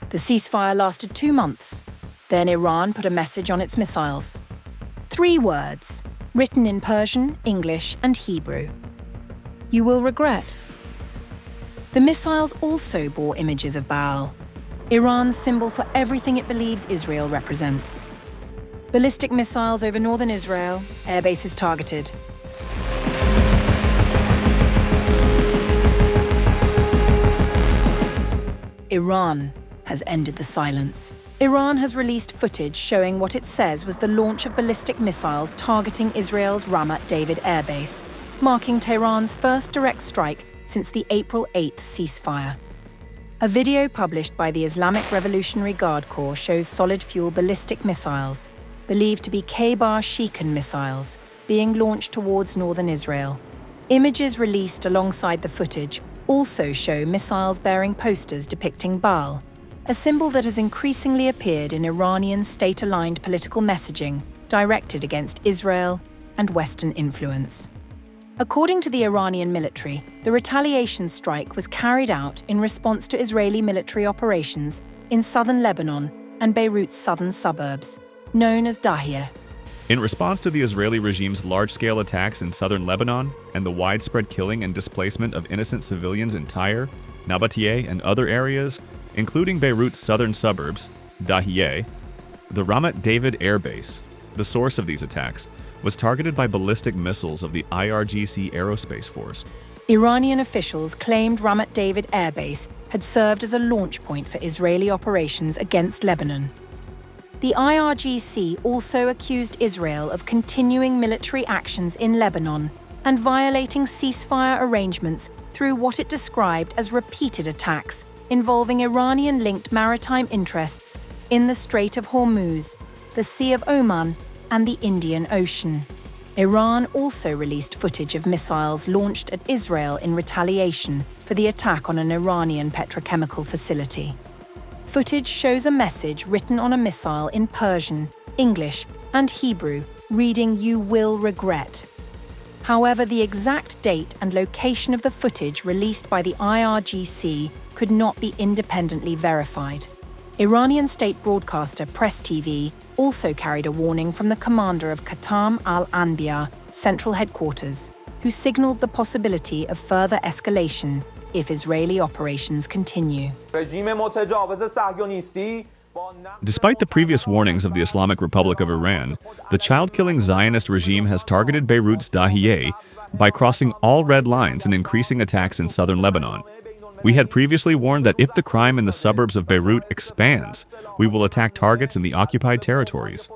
The ceasefire lasted 2 months. Then Iran put a message on its missiles. 3 words, written in Persian, English, and Hebrew. "You will regret." The missiles also bore images of Baal, Iran's symbol for everything it believes Israel represents. Ballistic missiles over northern Israel, airbases targeted. Iran has ended the silence. Iran has released footage showing what it says was the launch of ballistic missiles targeting Israel's Ramat David Airbase, marking Tehran's first direct strike since the April 8th ceasefire. A video published by the Islamic Revolutionary Guard Corps shows solid-fuel ballistic missiles, believed to be Kheybar Shekan missiles, being launched towards northern Israel. Images released alongside the footage also show missiles bearing posters depicting Baal, a symbol that has increasingly appeared in Iranian state-aligned political messaging directed against Israel and Western influence. According to the Iranian military, the retaliation strike was carried out in response to Israeli military operations in southern Lebanon and Beirut's southern suburbs, known as Dahiyeh. In response to the Israeli regime's large-scale attacks in southern Lebanon and the widespread killing and displacement of innocent civilians in Tyre, Nabateeh, and other areas, including Beirut's southern suburbs, Dahiyeh, the Ramat David Airbase, the source of these attacks, was targeted by ballistic missiles of the IRGC aerospace force. Iranian officials claimed Ramat David Airbase had served as a launch point for Israeli operations against Lebanon. The IRGC also accused Israel of continuing military actions in Lebanon and violating ceasefire arrangements through what it described as repeated attacks involving Iranian-linked maritime interests in the Strait of Hormuz, the Sea of Oman, and the Indian Ocean. Iran also released footage of missiles launched at Israel in retaliation for the attack on an Iranian petrochemical facility. Footage shows a message written on a missile in Persian, English, and Hebrew, reading "You will regret." However, the exact date and location of the footage released by the IRGC could not be independently verified. Iranian state broadcaster Press TV also carried a warning from the commander of Qatam al-Anbiya central headquarters, who signaled the possibility of further escalation if Israeli operations continue. Despite the previous warnings of the Islamic Republic of Iran, the child-killing Zionist regime has targeted Beirut's Dahiyeh by crossing all red lines and increasing attacks in southern Lebanon. We had previously warned that if the crime in the suburbs of Beirut expands, we will attack targets in the occupied territories.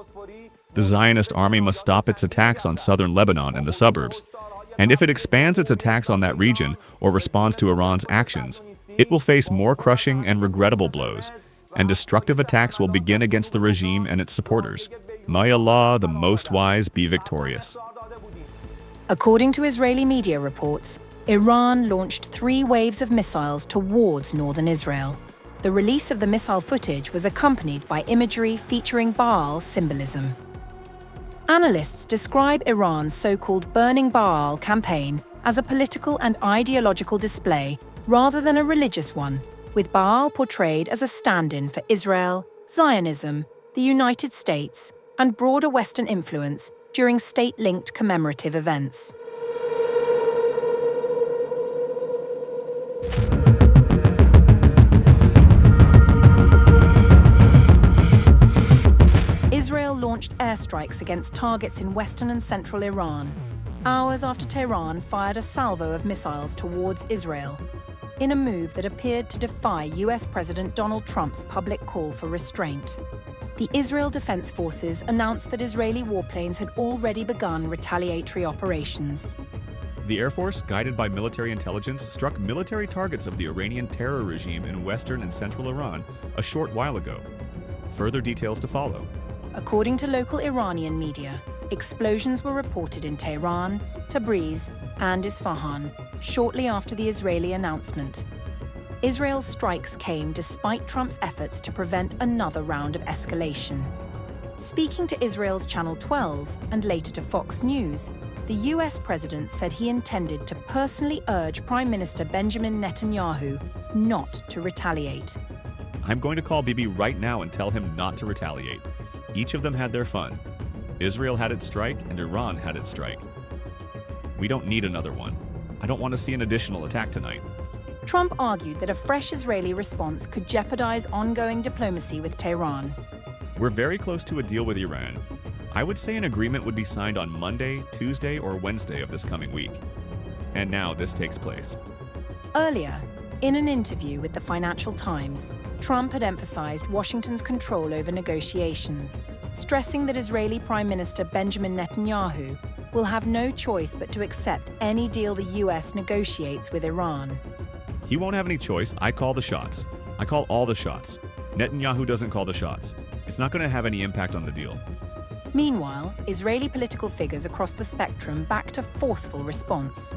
The Zionist army must stop its attacks on southern Lebanon and the suburbs, and if it expands its attacks on that region or responds to Iran's actions, it will face more crushing and regrettable blows, and destructive attacks will begin against the regime and its supporters. May Allah, the Most Wise, be victorious. According to Israeli media reports, Iran launched 3 waves of missiles towards northern Israel. The release of the missile footage was accompanied by imagery featuring Baal symbolism. Analysts describe Iran's so-called Burning Baal campaign as a political and ideological display rather than a religious one, with Baal portrayed as a stand-in for Israel, Zionism, the United States, and broader Western influence during state-linked commemorative events. Israel launched airstrikes against targets in western and central Iran, hours after Tehran fired a salvo of missiles towards Israel, in a move that appeared to defy US President Donald Trump's public call for restraint. The Israel Defense Forces announced that Israeli warplanes had already begun retaliatory operations. The Air Force, guided by military intelligence, struck military targets of the Iranian terror regime in western and central Iran a short while ago. Further details to follow. According to local Iranian media, explosions were reported in Tehran, Tabriz, and Isfahan shortly after the Israeli announcement. Israel's strikes came despite Trump's efforts to prevent another round of escalation. Speaking to Israel's Channel 12 and later to Fox News, the US president said he intended to personally urge Prime Minister Benjamin Netanyahu not to retaliate. I'm going to call Bibi right now and tell him not to retaliate. Each of them had their fun. Israel had its strike and Iran had its strike. We don't need another one. I don't want to see an additional attack tonight. Trump argued that a fresh Israeli response could jeopardize ongoing diplomacy with Tehran. We're very close to a deal with Iran. I would say an agreement would be signed on Monday, Tuesday, or Wednesday of this coming week. And now this takes place. Earlier, in an interview with the Financial Times, Trump had emphasized Washington's control over negotiations, stressing that Israeli Prime Minister Benjamin Netanyahu will have no choice but to accept any deal the US negotiates with Iran. He won't have any choice. I call the shots. I call all the shots. Netanyahu doesn't call the shots. It's not going to have any impact on the deal. Meanwhile, Israeli political figures across the spectrum backed a forceful response.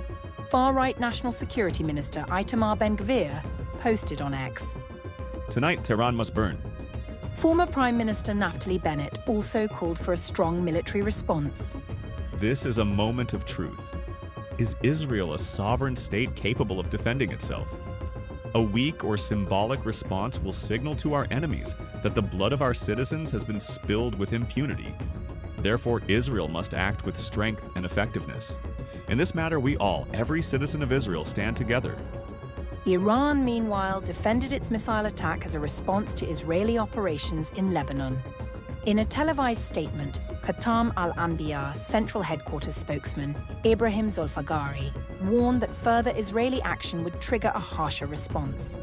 Far-right National Security Minister Itamar Ben-Gvir posted on X. Tonight, Tehran must burn. Former Prime Minister Naftali Bennett also called for a strong military response. This is a moment of truth. Is Israel a sovereign state capable of defending itself? A weak or symbolic response will signal to our enemies that the blood of our citizens has been spilled with impunity. Therefore, Israel must act with strength and effectiveness. In this matter, we all, every citizen of Israel, stand together. Iran, meanwhile, defended its missile attack as a response to Israeli operations in Lebanon. In a televised statement, Khatam al-Anbiya Central Headquarters spokesman Ibrahim Zolfagari warned that further Israeli action would trigger a harsher response.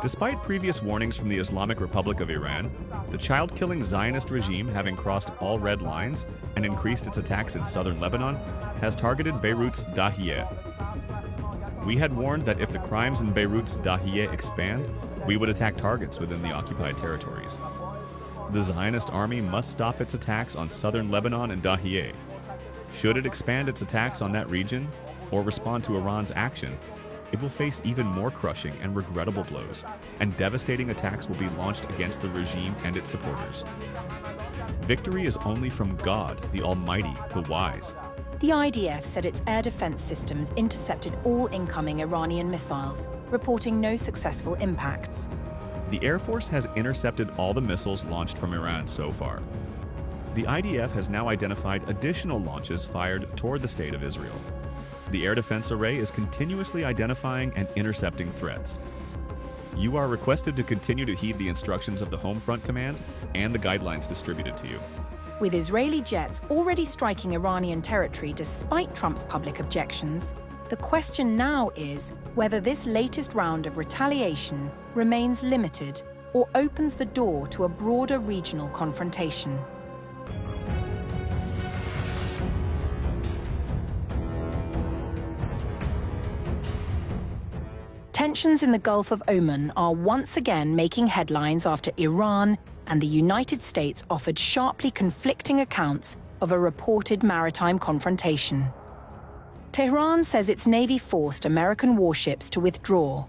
Despite previous warnings from the Islamic Republic of Iran, the child-killing Zionist regime, having crossed all red lines and increased its attacks in southern Lebanon, has targeted Beirut's Dahiyeh. We had warned that if the crimes in Beirut's Dahiyeh expand, we would attack targets within the occupied territories. The Zionist army must stop its attacks on southern Lebanon and Dahiyeh. Should it expand its attacks on that region or respond to Iran's action, it will face even more crushing and regrettable blows, and devastating attacks will be launched against the regime and its supporters. Victory is only from God, the Almighty, the Wise. The IDF said its air defense systems intercepted all incoming Iranian missiles, reporting no successful impacts. The Air Force has intercepted all the missiles launched from Iran so far. The IDF has now identified additional launches fired toward the State of Israel. The Air Defense Array is continuously identifying and intercepting threats. You are requested to continue to heed the instructions of the Home Front Command and the guidelines distributed to you. With Israeli jets already striking Iranian territory despite Trump's public objections, the question now is whether this latest round of retaliation remains limited or opens the door to a broader regional confrontation. Tensions in the Gulf of Oman are once again making headlines after Iran and the United States offered sharply conflicting accounts of a reported maritime confrontation. Tehran says its Navy forced American warships to withdraw.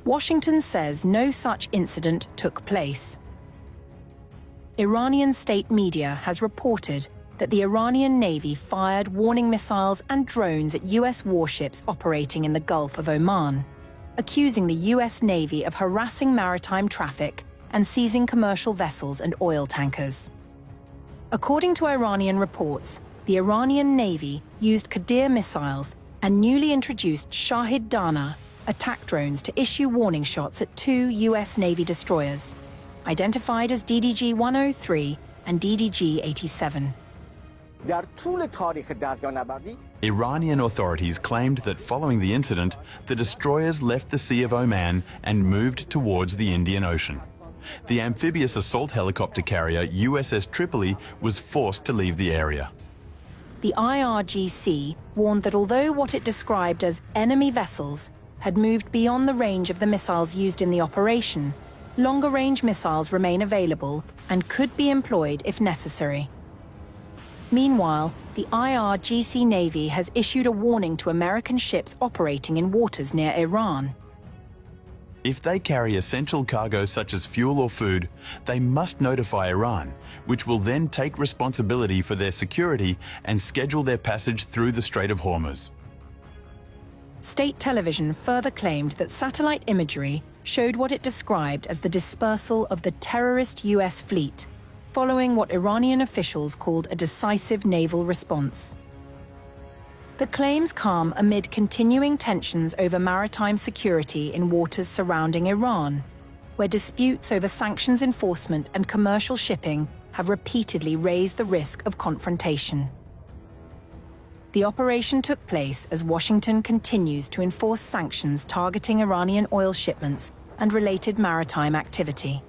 Washington says no such incident took place. Iranian state media has reported that the Iranian Navy fired warning missiles and drones at US warships operating in the Gulf of Oman, accusing the US Navy of harassing maritime traffic and seizing commercial vessels and oil tankers. According to Iranian reports, the Iranian Navy used Qadir missiles and newly introduced Shahid Dana attack drones to issue warning shots at 2 US Navy destroyers, identified as DDG-103 and DDG-87. Iranian authorities claimed that following the incident, the destroyers left the Sea of Oman and moved towards the Indian Ocean. The amphibious assault helicopter carrier USS Tripoli was forced to leave the area. The IRGC warned that although what it described as enemy vessels had moved beyond the range of the missiles used in the operation, longer-range missiles remain available and could be employed if necessary. Meanwhile, the IRGC Navy has issued a warning to American ships operating in waters near Iran. If they carry essential cargo such as fuel or food, they must notify Iran, which will then take responsibility for their security and schedule their passage through the Strait of Hormuz. State television further claimed that satellite imagery showed what it described as the dispersal of the terrorist US fleet, following what Iranian officials called a decisive naval response. The claims come amid continuing tensions over maritime security in waters surrounding Iran, where disputes over sanctions enforcement and commercial shipping have repeatedly raised the risk of confrontation. The operation took place as Washington continues to enforce sanctions targeting Iranian oil shipments and related maritime activity.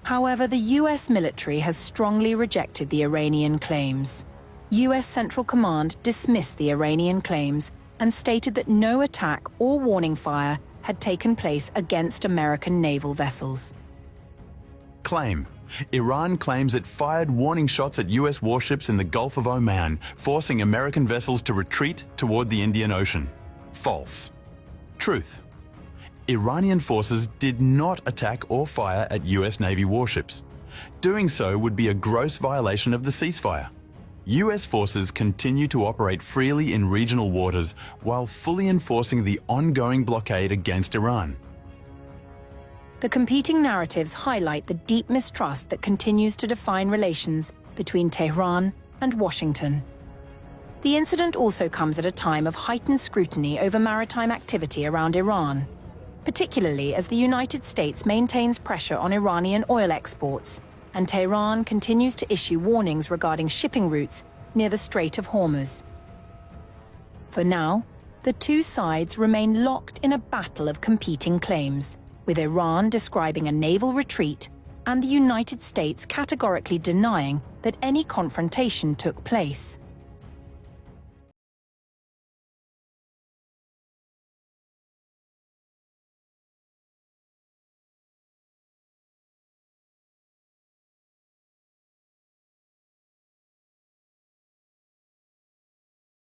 However, the US military has strongly rejected the Iranian claims. US Central Command dismissed the Iranian claims and stated that no attack or warning fire had taken place against American naval vessels. Claim. Iran claims it fired warning shots at US warships in the Gulf of Oman, forcing American vessels to retreat toward the Indian Ocean. False. Truth. Iranian forces did not attack or fire at US Navy warships. Doing so would be a gross violation of the ceasefire. US forces continue to operate freely in regional waters while fully enforcing the ongoing blockade against Iran. The competing narratives highlight the deep mistrust that continues to define relations between Tehran and Washington. The incident also comes at a time of heightened scrutiny over maritime activity around Iran, particularly as the United States maintains pressure on Iranian oil exports, and Tehran continues to issue warnings regarding shipping routes near the Strait of Hormuz. For now, the two sides remain locked in a battle of competing claims, with Iran describing a naval retreat and the United States categorically denying that any confrontation took place.